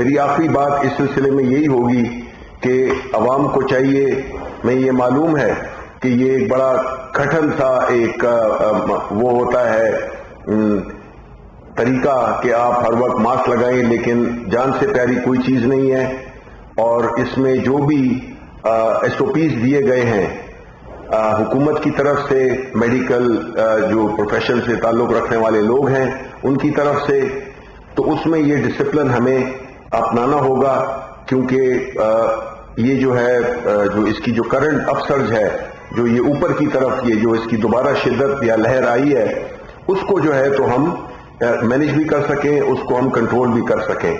میری آخری بات اس سلسلے میں یہی ہوگی کہ عوام کو چاہیے، میں یہ معلوم ہے کہ یہ ایک بڑا کٹھن سا ایک وہ ہوتا ہے طریقہ کہ آپ ہر وقت ماسک لگائیں، لیکن جان سے پیاری کوئی چیز نہیں ہے، اور اس میں جو بھی ایس او پیز دیے گئے ہیں حکومت کی طرف سے، میڈیکل جو پروفیشن سے تعلق رکھنے والے لوگ ہیں ان کی طرف سے، تو اس میں یہ ڈسپلن ہمیں اپنانا ہوگا، کیونکہ یہ جو ہے جو اس کی جو کرنٹ اپ سرج ہے، جو یہ اوپر کی طرف یہ جو اس کی دوبارہ شدت یا لہر آئی ہے، اس کو جو ہے تو ہم مینج بھی کر سکیں، اس کو ہم کنٹرول بھی کر سکیں۔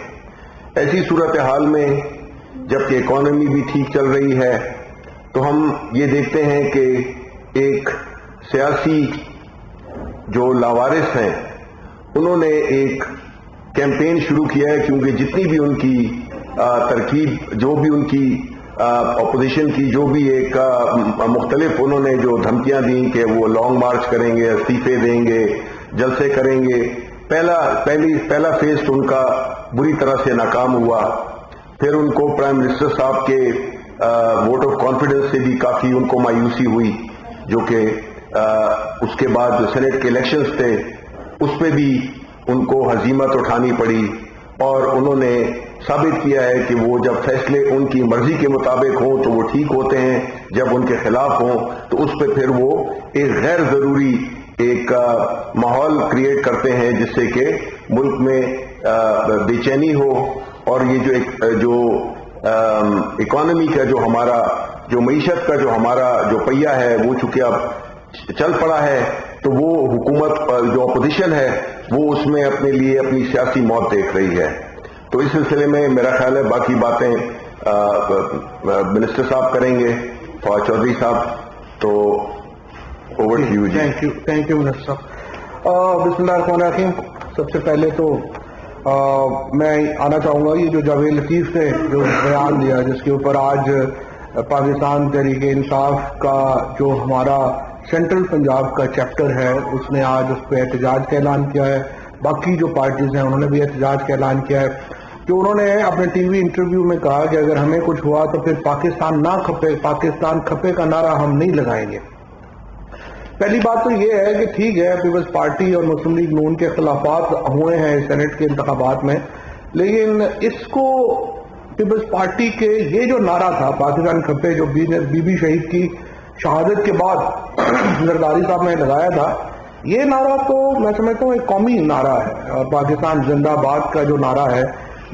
ایسی صورتحال میں جبکہ اکانومی بھی ٹھیک چل رہی ہے، تو ہم یہ دیکھتے ہیں کہ ایک سیاسی جو لاوارث ہیں انہوں نے ایک کیمپین شروع کیا ہے، کیونکہ جتنی بھی ان کی ترکیب، جو بھی ان کی اپوزیشن کی جو بھی ایک مختلف انہوں نے جو دھمکیاں دیں کہ وہ لانگ مارچ کریں گے، استعفے دیں گے، جلسے کریں گے، پہلا فیز تو ان کا بری طرح سے ناکام ہوا۔ پھر ان کو پرائم منسٹر صاحب کے ووٹ آف کانفیڈنس سے بھی کافی ان کو مایوسی ہوئی، جو کہ اس کے بعد جو سینٹ کے الیکشنز تھے اس پہ بھی ان کو ہزیمت اٹھانی پڑی، اور انہوں نے ثابت کیا ہے کہ وہ جب فیصلے ان کی مرضی کے مطابق ہوں تو وہ ٹھیک ہوتے ہیں، جب ان کے خلاف ہوں تو اس پہ پھر وہ ایک غیر ضروری ایک ماحول کریٹ کرتے ہیں، جس سے کہ ملک میں بے چینی ہو، اور یہ جو اکانومی کا جو ہمارا جو معیشت کا جو ہمارا جو پہیہ ہے وہ چونکہ اب چل پڑا ہے، تو وہ حکومت جو اپوزیشن ہے وہ اس میں اپنے لیے اپنی سیاسی موت دیکھ رہی ہے۔ تو اس سلسلے میں میرا خیال ہے باقی باتیں منسٹر صاحب کریں گے، فواد چودھری صاحب، تو اوور ٹو یو جی۔ تھینک یو منسٹر صاحب۔ بسم اللہ الرحمن الرحیم۔ سب سے پہلے تو میں آنا چاہوں گا یہ جو جاوید لطیف نے جو بیان دیا، جس کے اوپر آج پاکستان تحریک انصاف کا جو ہمارا سینٹرل پنجاب کا چیپٹر ہے اس نے آج اس پہ احتجاج کا اعلان کیا ہے، باقی جو پارٹیز ہیں انہوں نے بھی احتجاج کا اعلان کیا ہے، جو انہوں نے اپنے ٹی وی انٹرویو میں کہا کہ اگر ہمیں کچھ ہوا تو پھر پاکستان نہ کھپے، پاکستان کھپے کا نعرہ ہم نہیں لگائیں گے۔ پہلی بات تو یہ ہے کہ ٹھیک ہے پیپلز پارٹی اور مسلم لیگ نون کے خلافات ہوئے ہیں سینٹ کے انتخابات میں، لیکن اس کو پیپلز پارٹی کے یہ جو نعرہ تھا پاکستان کھپے، جو بی بی شہید کی شہادت کے بعد زرداری صاحب نے لگایا تھا، یہ نعرہ تو میں سمجھتا ہوں ایک قومی نعرہ ہے، اور پاکستان زندہ باد کا جو نعرہ ہے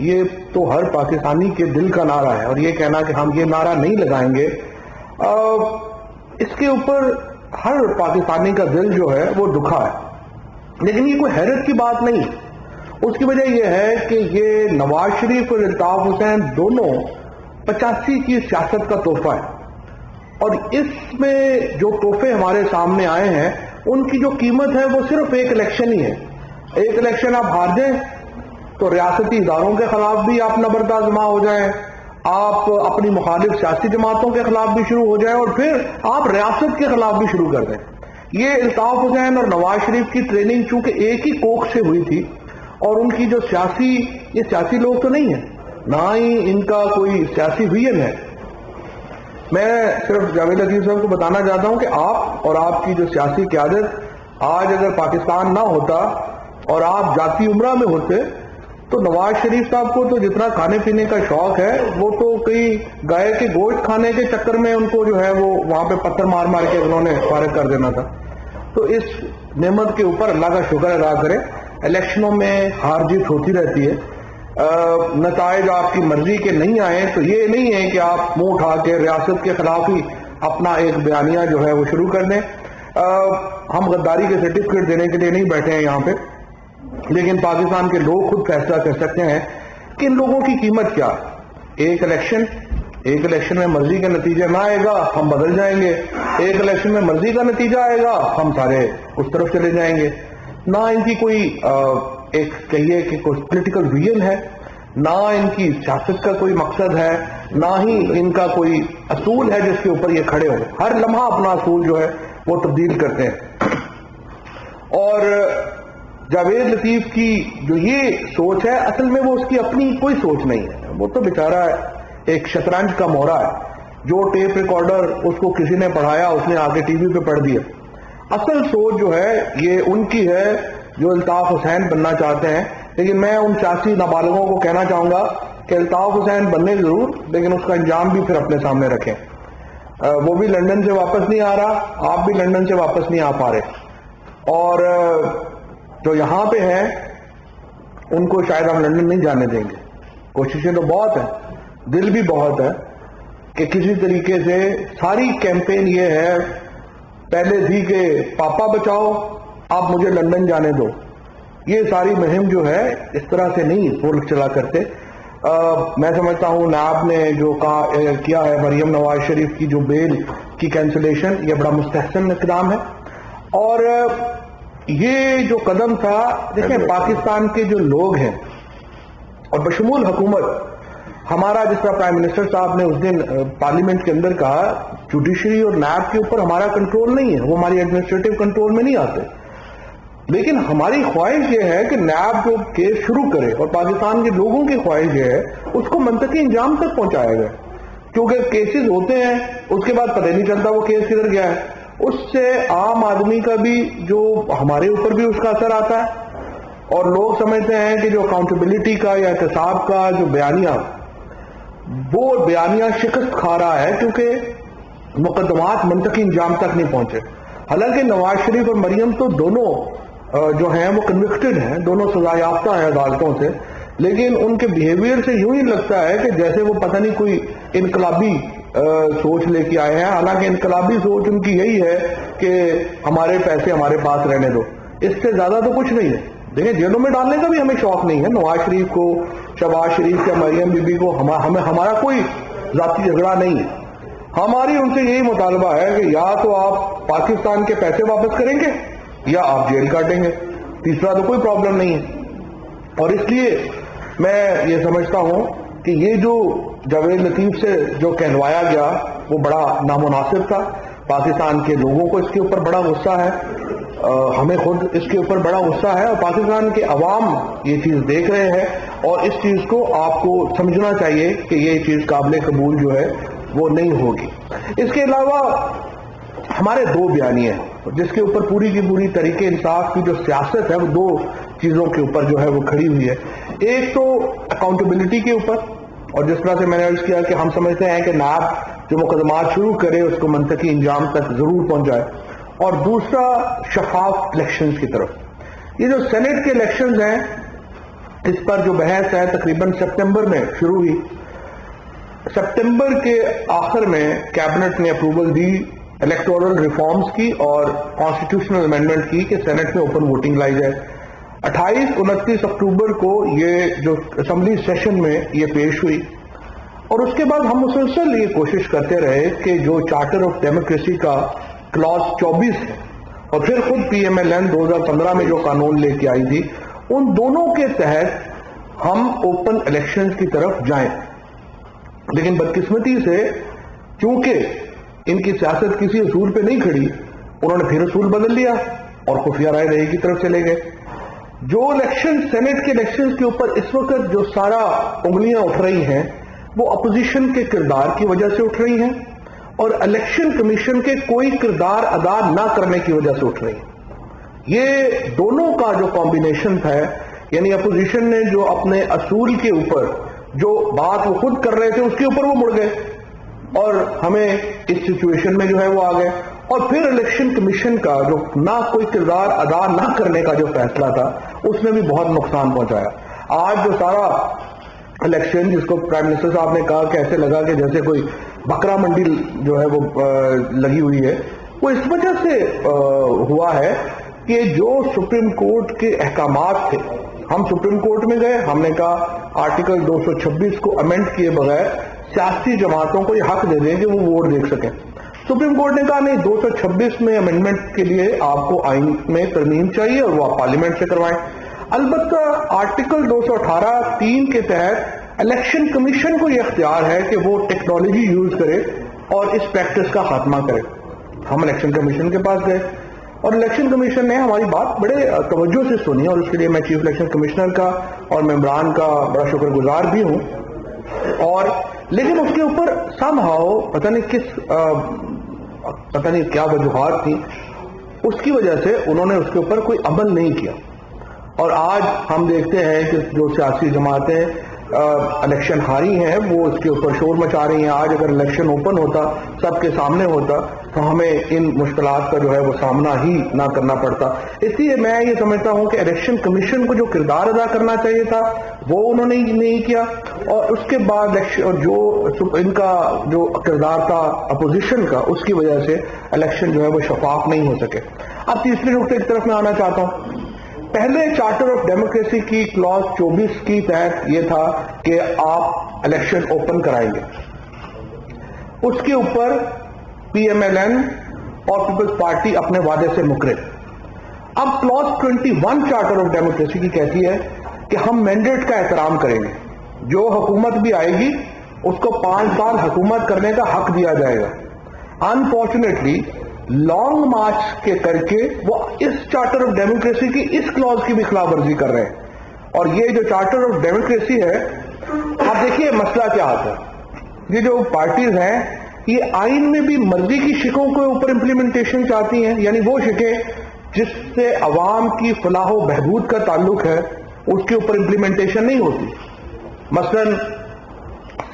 یہ تو ہر پاکستانی کے دل کا نعرہ ہے، اور یہ کہنا کہ ہم یہ نعرہ نہیں لگائیں گے، اس کے اوپر ہر پاکستانی کا دل جو ہے وہ دکھا ہے۔ لیکن یہ کوئی حیرت کی بات نہیں، اس کی وجہ یہ ہے کہ یہ نواز شریف اور الطاف حسین دونوں 85 کی سیاست کا تحفہ ہے، اور اس میں جو تحفے ہمارے سامنے آئے ہیں ان کی جو قیمت ہے وہ صرف ایک الیکشن ہی ہے۔ ایک الیکشن آپ ہار جائیں تو ریاستی اداروں کے خلاف بھی آپ نبرد آزما ہو جائیں، آپ اپنی مخالف سیاسی جماعتوں کے خلاف بھی شروع ہو جائیں، اور پھر آپ ریاست کے خلاف بھی شروع کر دیں۔ یہ الطاف حسین اور نواز شریف کی ٹریننگ چونکہ ایک ہی کوکھ سے ہوئی تھی، اور ان کی جو یہ سیاسی لوگ تو نہیں ہیں، نہ ہی ان کا کوئی سیاسی ویژن ہے۔ میں صرف جاوید لطیف صاحب کو بتانا چاہتا ہوں کہ آپ اور آپ کی جو سیاسی قیادت آج اگر پاکستان نہ ہوتا اور آپ جاتی عمرہ میں ہوتے تو نواز شریف صاحب کو تو جتنا کھانے پینے کا شوق ہے وہ تو کئی گائے کے گوشت کھانے کے چکر میں ان کو جو ہے وہ وہاں پہ پتھر مار مار کے انہوں نے فارغ کر دینا تھا۔ تو اس نعمت کے اوپر اللہ کا شکر ادا کریں۔ الیکشنوں میں ہار جیت ہوتی رہتی ہے، نتائج آپ کی مرضی کے نہیں آئے تو یہ نہیں ہے کہ آپ منہ اٹھا کے ریاست کے خلاف ہی اپنا ایک بیانیہ جو ہے وہ شروع کر دیں۔ ہم غداری کے سرٹیفکیٹ دینے کے لیے نہیں بیٹھے ہیں یہاں پہ، لیکن پاکستان کے لوگ خود فیصلہ کر سکتے ہیں کہ ان لوگوں کی قیمت کیا۔ ایک الیکشن میں مرضی کا نتیجہ نہ آئے گا ہم بدل جائیں گے، ایک الیکشن میں مرضی کا نتیجہ آئے گا ہم سارے اس طرف چلے جائیں گے۔ نہ ان کی کوئی ایک کہیے کہ کوئی پولیٹیکل ویژن ہے، نہ ان کی سیاست کا کوئی مقصد ہے، نہ ہی ان کا کوئی اصول ہے جس کے اوپر یہ کھڑے ہوں۔ ہر لمحہ اپنا اصول جو ہے وہ تبدیل کرتے ہیں، اور جاوید لطیف کی جو یہ سوچ ہے اصل میں وہ اس کی اپنی کوئی سوچ نہیں ہے. وہ تو بیچارہ ایک شطرنج کا مورا ہے. جو ٹیپ ریکارڈر اس کو کسی نے پڑھایا اس نے آگے ٹی وی پہ پڑھ دیا. اصل سوچ جو ہے یہ ان کی ہے جو الطاف حسین بننا چاہتے ہیں. لیکن میں ان 86 نابالغوں کو کہنا چاہوں گا کہ الطاف حسین بننے ضرور لیکن اس کا انجام بھی پھر اپنے سامنے رکھیں. وہ بھی لندن سے واپس نہیں آ رہا, آپ بھی لندن سے واپس نہیں آ پا رہے, اور جو یہاں پہ ہیں ان کو شاید ہم لندن نہیں جانے دیں گے. کوششیں تو بہت ہیں, دل بھی بہت ہے کہ کسی طریقے سے ساری کیمپین یہ ہے پہلے تھی کہ پاپا بچاؤ آپ مجھے لندن جانے دو. یہ ساری مہم جو ہے اس طرح سے نہیں ملک چلا کرتے. میں سمجھتا ہوں نیب نے جو کیا ہے مریم نواز شریف کی جو بیل کی کینسلیشن, یہ بڑا مستحسن اقدام ہے. اور یہ جو قدم تھا, دیکھیں پاکستان کے جو لوگ ہیں اور بشمول حکومت, ہمارا جس طرح پرائم منسٹر صاحب نے اس دن پارلیمنٹ کے اندر کہا جوڈیشری اور نیب کے اوپر ہمارا کنٹرول نہیں ہے, وہ ہماری ایڈمنسٹریٹو کنٹرول میں نہیں آتے. لیکن ہماری خواہش یہ ہے کہ نیب جو کیس شروع کرے اور پاکستان کے لوگوں کی خواہش یہ ہے اس کو منطقی انجام تک پہنچایا جائے, کیونکہ کیسز ہوتے ہیں اس کے بعد پتہ نہیں چلتا وہ کیس کدھر گیا ہے. اس سے عام آدمی کا بھی جو ہمارے اوپر بھی اس کا اثر آتا ہے, اور لوگ سمجھتے ہیں کہ جو اکاؤنٹیبلٹی کا یا احتساب کا جو بیانیہ, وہ بیانیہ شکست کھا رہا ہے کیونکہ مقدمات منطقی انجام تک نہیں پہنچے. حالانکہ نواز شریف اور مریم تو دونوں جو ہیں وہ کنوکٹڈ ہیں, دونوں سزا یافتہ ہیں عدالتوں سے, لیکن ان کے بیہیویئر سے یوں ہی لگتا ہے کہ جیسے وہ پتہ نہیں کوئی انقلابی سوچ لے کے آئے ہیں. حالانکہ انقلابی سوچ ان کی یہی ہے کہ ہمارے پیسے ہمارے پاس رہنے دو, اس سے زیادہ تو کچھ نہیں ہے. دیکھیں جیلوں میں ڈالنے کا بھی ہمیں شوق نہیں ہے. نواز شریف کو, شہباز شریف یا مریم بی بی کو ہمارا کوئی ذاتی جھگڑا نہیں ہے. ہماری ان سے یہی مطالبہ ہے کہ یا تو آپ پاکستان کے پیسے واپس کریں گے یا آپ جیل کاٹیں گے, تیسرا تو کوئی پرابلم نہیں ہے. اور اس لیے میں یہ سمجھتا ہوں کہ یہ جو جاوید لطیف سے جو کہلوایا گیا وہ بڑا نامناسب تھا. پاکستان کے لوگوں کو اس کے اوپر بڑا غصہ ہے, ہمیں خود اس کے اوپر بڑا غصہ ہے, اور پاکستان کے عوام یہ چیز دیکھ رہے ہیں, اور اس چیز کو آپ کو سمجھنا چاہیے کہ یہ چیز قابل قبول جو ہے وہ نہیں ہوگی. اس کے علاوہ ہمارے دو بیانیے ہیں جس کے اوپر پوری کی پوری طریقے انصاف کی جو سیاست ہے وہ دو چیزوں کے اوپر جو ہے وہ کھڑی ہوئی ہے. ایک تو اکاؤنٹیبلٹی کے اوپر, اور جس طرح سے میں نے عرض کیا کہ ہم سمجھتے ہیں کہ نیب جو مقدمات شروع کرے اس کو منطقی انجام تک ضرور پہنچائے, اور دوسرا شفاف الیکشنز کی طرف. یہ جو سینٹ کے الیکشنز ہیں اس پر جو بحث ہے تقریباً سپتمبر میں شروع ہوئی. سپتمبر کے آخر میں کیبنٹ نے اپروول دی الیکٹورل ریفارمز کی اور کانسٹیٹیوشنل امینڈمنٹ کی کہ سینٹ میں اوپن ووٹنگ لائی جائے. 28-29 اکتوبر کو یہ جو اسمبلی سیشن میں یہ پیش ہوئی, اور اس کے بعد ہم مسلسل یہ کوشش کرتے رہے کہ جو چارٹر آف ڈیموکریسی کا کلاس 24 ہے اور پھر خود پی ایم ایل این 2015 میں جو قانون لے کے آئی تھی, ان دونوں کے تحت ہم اوپن الیکشنز کی طرف جائیں. لیکن بدقسمتی سے چونکہ ان کی سیاست کسی اصول پہ نہیں کھڑی, انہوں نے پھر اصول بدل لیا اور خفیہ رائے دہی کی طرف چلے گئے. جو الیکشن سینٹ کے الیکشنز کے اوپر اس وقت جو سارا انگلیاں اٹھ رہی ہیں وہ اپوزیشن کے کردار کی وجہ سے اٹھ رہی ہیں, اور الیکشن کمیشن کے کوئی کردار ادا نہ کرنے کی وجہ سے اٹھ رہی ہیں. یہ دونوں کا جو کمبینیشن ہے, یعنی اپوزیشن نے جو اپنے اصول کے اوپر جو بات وہ خود کر رہے تھے اس کے اوپر وہ مڑ گئے, اور ہمیں اس سچویشن میں جو ہے وہ آ گئے. اور پھر الیکشن کمیشن کا جو نہ کوئی کردار ادا نہ کرنے کا جو فیصلہ تھا اس نے بھی بہت نقصان پہنچایا. آج جو سارا الیکشن جس کو پرائم منسٹر صاحب نے کہا کہ ایسے لگا کہ جیسے کوئی بکرا منڈی جو ہے وہ لگی ہوئی ہے, وہ اس وجہ سے ہوا ہے کہ جو سپریم کورٹ کے احکامات تھے, ہم سپریم کورٹ میں گئے, ہم نے کہا آرٹیکل 226 کو امینڈ کیے بغیر سیاسی جماعتوں کو یہ حق دے دیں کہ وہ ووٹ دیکھ سکیں. سپریم کورٹ نے کہا نہیں, 226 میں امینڈمنٹ کے لیے آپ کو آئین میں ترمیم چاہیے اور وہ آپ پارلیمنٹ سے کروائیں. البتہ آرٹیکل 218(3) کے تحت الیکشن کمیشن کو یہ اختیار ہے کہ وہ ٹیکنالوجی یوز کرے اور اس پریکٹس کا خاتمہ کرے. ہم الیکشن کمیشن کے پاس گئے اور الیکشن کمیشن نے ہماری بات بڑے توجہ سے سنی اور اس کے لیے میں چیف الیکشن کمشنر کا اور ممبران کا بڑا شکر گزار بھی ہوں. اور لیکن اس کے اوپر سم ہاؤ پتہ نہیں کیا وجوہات تھی، اس کی وجہ سے انہوں نے اس کے اوپر کوئی عمل نہیں کیا. اور آج ہم دیکھتے ہیں کہ جو سیاسی جماعتیں الیکشن ہاری ہیں وہ اس کے اوپر شور مچا رہی ہیں. آج اگر الیکشن اوپن ہوتا، سب کے سامنے ہوتا، تو ہمیں ان مشکلات کا جو ہے وہ سامنا ہی نہ کرنا پڑتا. اس لیے میں یہ سمجھتا ہوں کہ الیکشن کمیشن کو جو کردار ادا کرنا چاہیے تھا وہ انہوں نے نہیں کیا، اور اس کے بعد جو ان کا جو کردار تھا اپوزیشن کا، اس کی وجہ سے الیکشن جو ہے وہ شفاف نہیں ہو سکے. اب تیسرے نقطے کی طرف میں آنا چاہتا ہوں. پہلے چارٹر آف ڈیموکریسی کی کلاس 24 کی تحت یہ تھا کہ آپ الیکشن اوپن کرائیں گے. اس کے اوپر پی ایم ایل این اور پیپلز پارٹی اپنے وعدے سے مکرے. اب کلاس 21 چارٹر آف ڈیموکریسی کی کہتی ہے کہ ہم مینڈیٹ کا احترام کریں گے، جو حکومت بھی آئے گی اس کو 5 سال حکومت کرنے کا حق دیا جائے گا. انفارچونیٹلی لانگ مارچ کے کر کے وہ اس چارٹر آف ڈیموکریسی کی اس کلاز کی بھی خلاف ورزی کر رہے ہیں. اور یہ جو چارٹر آف ڈیموکریسی ہے، آپ دیکھیے مسئلہ کیا آتا ہے. یہ جو پارٹیز ہیں یہ آئین میں بھی مرضی کی شکوں کے اوپر امپلیمنٹیشن چاہتی ہیں، یعنی وہ شکیں جس سے عوام کی فلاح و بہبود کا تعلق ہے اس کے اوپر امپلیمنٹیشن نہیں ہوتی. مثلا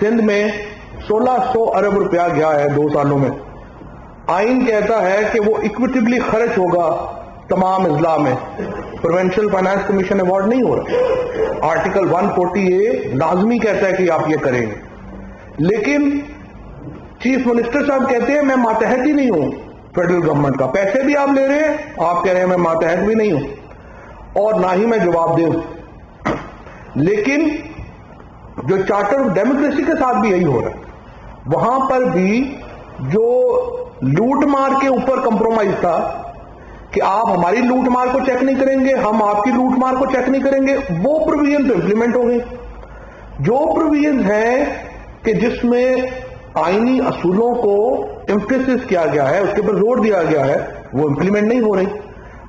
سندھ میں 1600 ارب روپیہ گیا ہے 2 سالوں میں. آئین کہتا ہے کہ وہ اکویٹیبلی خرچ ہوگا تمام اضلاع میں. پروونشل فائنانس کمیشن ایوارڈ نہیں ہو رہا. آرٹیکل 140A لازمی کہتا ہے کہ آپ یہ کریں گے، لیکن چیف منسٹر صاحب کہتے ہیں میں ماتحت ہی نہیں ہوں فیڈرل گورنمنٹ کا. پیسے بھی آپ لے رہے ہیں، آپ کہہ رہے ہیں میں ماتحت بھی نہیں ہوں اور نہ ہی میں جواب دے ہوں. لیکن جو چارٹر آف ڈیموکریسی کے ساتھ بھی یہی ہو رہا ہے. وہاں پر بھی جو لوٹ مار کے اوپر کمپرومائز تھا کہ آپ ہماری لوٹ مار کو چیک نہیں کریں گے، ہم آپ کی لوٹ مار کو چیک نہیں کریں گے، وہ پروویژن تو امپلیمنٹ ہو گئی. جو پروویژن ہے کہ جس میں آئینی اصولوں کو ایمفیسس کیا گیا ہے، اس کے اوپر زور دیا گیا ہے، وہ امپلیمنٹ نہیں ہو رہی.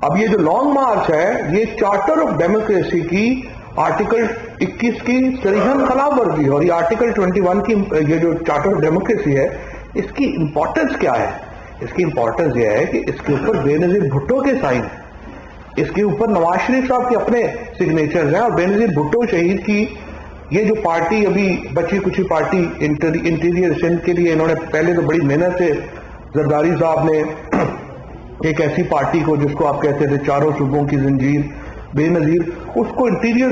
اب یہ جو لانگ مارچ ہے یہ چارٹر آف ڈیموکریسی کی آرٹیکل 21 کی صریحاً خلاف ورزی ہے. اور یہ آرٹیکل 21 کی یہ جو چارٹر آف ڈیموکریسی ہے اس کی امپورٹنس کیا ہے؟ اس کی امپورٹنس یہ ہے کہ اس کے اوپر بے نظیر بھٹو کے سائن ہیں، اس کے اوپر نواز شریف صاحب کے اپنے سگنیچرز ہیں. اور بے نظیر بھٹو شہید کی یہ جو پارٹی ابھی بچی کچی پارٹی انٹیریئر سندھ کے لیے انہوں نے پہلے تو بڑی محنت سے زرداری صاحب نے ایک ایسی پارٹی کو جس کو آپ کہتے تھے چاروں صوبوں کی زنجیر بے نظیر، اس کو انٹیریئر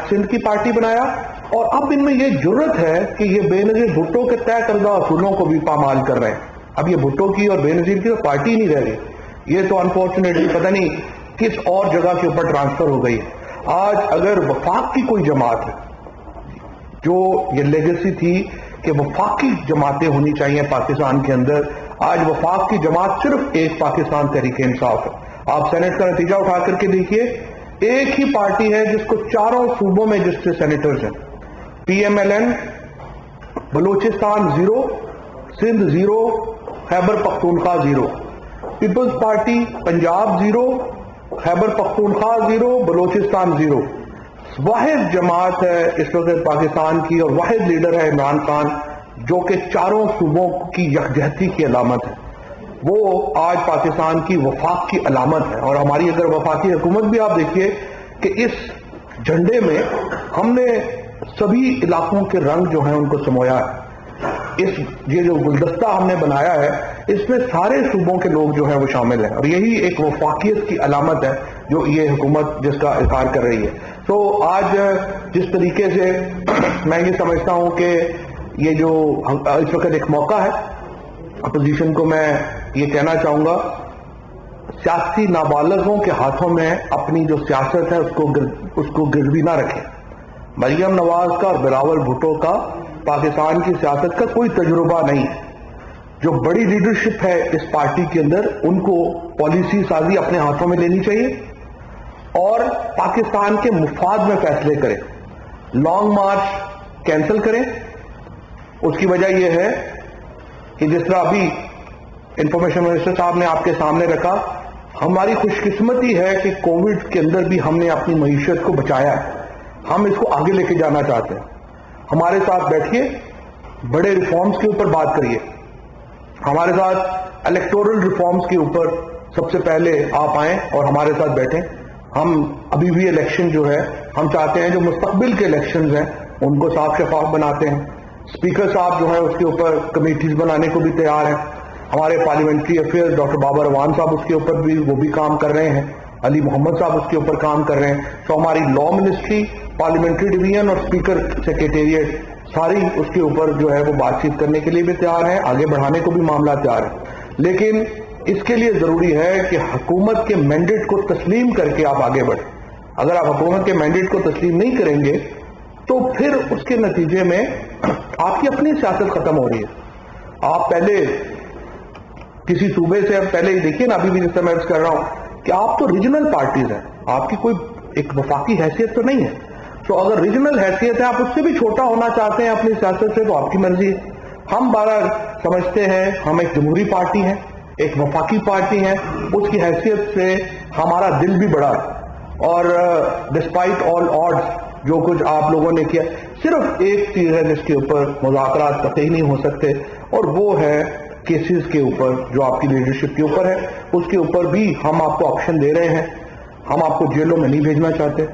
سندھ کی پارٹی بنایا. اور اب ان میں یہ جرت ہے کہ یہ بے نظیر بھٹو کے طے کردہ اصولوں کو بھی پامال کر رہے ہیں. اب یہ بھٹو کی اور بے نظیر کی تو پارٹی نہیں رہ گئی، یہ تو انفارچونیٹلی پتہ نہیں کس اور جگہ کے اوپر ٹرانسفر ہو گئی. آج اگر وفاق کی کوئی جماعت ہے، جو یہ لیگیسی تھی کہ وفاقی جماعتیں ہونی چاہیے پاکستان کے اندر، آج وفاق کی جماعت صرف ایک پاکستان تحریک انصاف ہے. آپ سینٹ کا نتیجہ اٹھا کر کے دیکھیے، ایک ہی پارٹی ہے جس کو چاروں صوبوں میں جس سے سینیٹرز ہیں. P M L N Balochistan 0، Sindh 0، Khyber Pakhtunkhwa 0. Peoples Party Punjab 0، Khyber Pakhtunkhwa 0، Balochistan 0. واحد جماعت ہے اس وقت پاکستان کی اور واحد لیڈر ہے عمران خان، جو کہ چاروں صوبوں کی یکجہتی کی علامت ہے. وہ آج پاکستان کی وفاق کی علامت ہے. اور ہماری اگر وفاقی حکومت بھی آپ دیکھیے کہ اس جھنڈے میں ہم نے سبھی علاقوں کے رنگ جو ہیں ان کو سمویا ہے. یہ جو گلدستہ ہم نے بنایا ہے اس میں سارے صوبوں کے لوگ جو ہیں وہ شامل ہیں، اور یہی ایک وفاقیت کی علامت ہے جو یہ حکومت جس کا اظہار کر رہی ہے. تو آج جس طریقے سے میں یہ سمجھتا ہوں کہ یہ جو اس وقت ایک موقع ہے، اپوزیشن کو میں یہ کہنا چاہوں گا سیاسی نابالغوں کے ہاتھوں میں اپنی جو سیاست ہے اس کو گروی نہ رکھیں. مریم نواز کا اور بلاول بھٹو کا پاکستان کی سیاست کا کوئی تجربہ نہیں ہے. جو بڑی لیڈرشپ ہے اس پارٹی کے اندر ان کو پالیسی سازی اپنے ہاتھوں میں لینی چاہیے اور پاکستان کے مفاد میں فیصلے کریں. لانگ مارچ کینسل کریں. اس کی وجہ یہ ہے کہ جس طرح ابھی انفارمیشن منسٹر صاحب نے آپ کے سامنے رکھا ہماری خوش قسمتی ہے کہ کووڈ کے اندر بھی ہم نے اپنی معیشت کو بچایا ہے. ہم اس کو آگے لے کے جانا چاہتے ہیں. ہمارے ساتھ بیٹھیے, بڑے ریفارمز کے اوپر بات کریے. ہمارے ساتھ الیکٹورل ریفارمز کے اوپر سب سے پہلے آپ آئیں اور ہمارے ساتھ بیٹھیں. ہم ابھی بھی الیکشن جو ہے ہم چاہتے ہیں جو مستقبل کے الیکشنز ہیں ان کو صاف شفاف بناتے ہیں. اسپیکر صاحب جو ہے اس کے اوپر کمیٹیز بنانے کو بھی تیار ہیں. ہمارے پارلیمنٹری افیئر ڈاکٹر بابر روان صاحب اس کے اوپر بھی وہ بھی کام کر رہے ہیں. علی محمد صاحب اس کے اوپر کام کر رہے ہیں. تو ہماری لا منسٹری, پارلیمنٹری ڈویژن اور اسپیکر سیکریٹریٹ ساری اس کے اوپر جو ہے وہ بات چیت کرنے کے لیے بھی تیار ہیں, آگے بڑھانے کو بھی معاملہ تیار ہے. لیکن اس کے لیے ضروری ہے کہ حکومت کے مینڈیٹ کو تسلیم کر کے آپ آگے بڑھیں. اگر آپ حکومت کے مینڈیٹ کو تسلیم نہیں کریں گے تو پھر اس کے نتیجے میں آپ کی اپنی سیاست ختم ہو رہی ہے. آپ پہلے کسی صوبے سے پہلے دیکھیے نا, ابھی بھی جس سے میں کر رہا ہوں کہ آپ تو ریجنل پارٹیز ہیں, آپ کی کوئی ایک وفاقی حیثیت تو نہیں ہے. تو اگر ریجنل حیثیت ہے, آپ اس سے بھی چھوٹا ہونا چاہتے ہیں اپنی سیاست سے, تو آپ کی مرضی ہے. ہم بارہ سمجھتے ہیں ہم ایک جمہوری پارٹی ہیں, ایک وفاقی پارٹی ہیں, اس کی حیثیت سے ہمارا دل بھی بڑا ہے. اور ڈسپائٹ آل آڈز جو کچھ آپ لوگوں نے کیا, صرف ایک چیز ہے جس کے اوپر مذاکرات قطعی نہیں ہو سکتے, اور وہ ہے کیسز کے اوپر جو آپ کی لیڈرشپ کے اوپر ہے. اس کے اوپر بھی ہم آپ کو آپشن دے رہے ہیں. ہم آپ کو جیلوں میں نہیں بھیجنا چاہتے.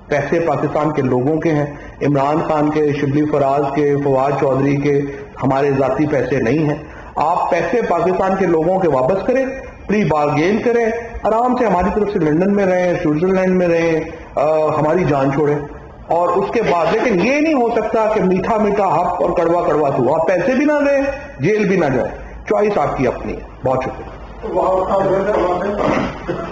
پیسے پاکستان کے لوگوں کے ہیں, عمران خان کے, شبلی فراز کے, فواد چودھری کے, ہمارے ذاتی پیسے نہیں ہیں. آپ پیسے پاکستان کے لوگوں کے واپس کریں, پری بارگین کریں, آرام سے ہماری طرف سے لندن میں رہیں, سوئٹزرلینڈ میں رہیں, ہماری جان چھوڑیں. اور اس کے بعد لیکن یہ نہیں ہو سکتا کہ میٹھا میٹھا حق اور کڑوا کڑوا تو, آپ پیسے بھی نہ دیں, جیل بھی نہ جائیں. چوائس آپ کی اپنی ہے. بہت شکریہ.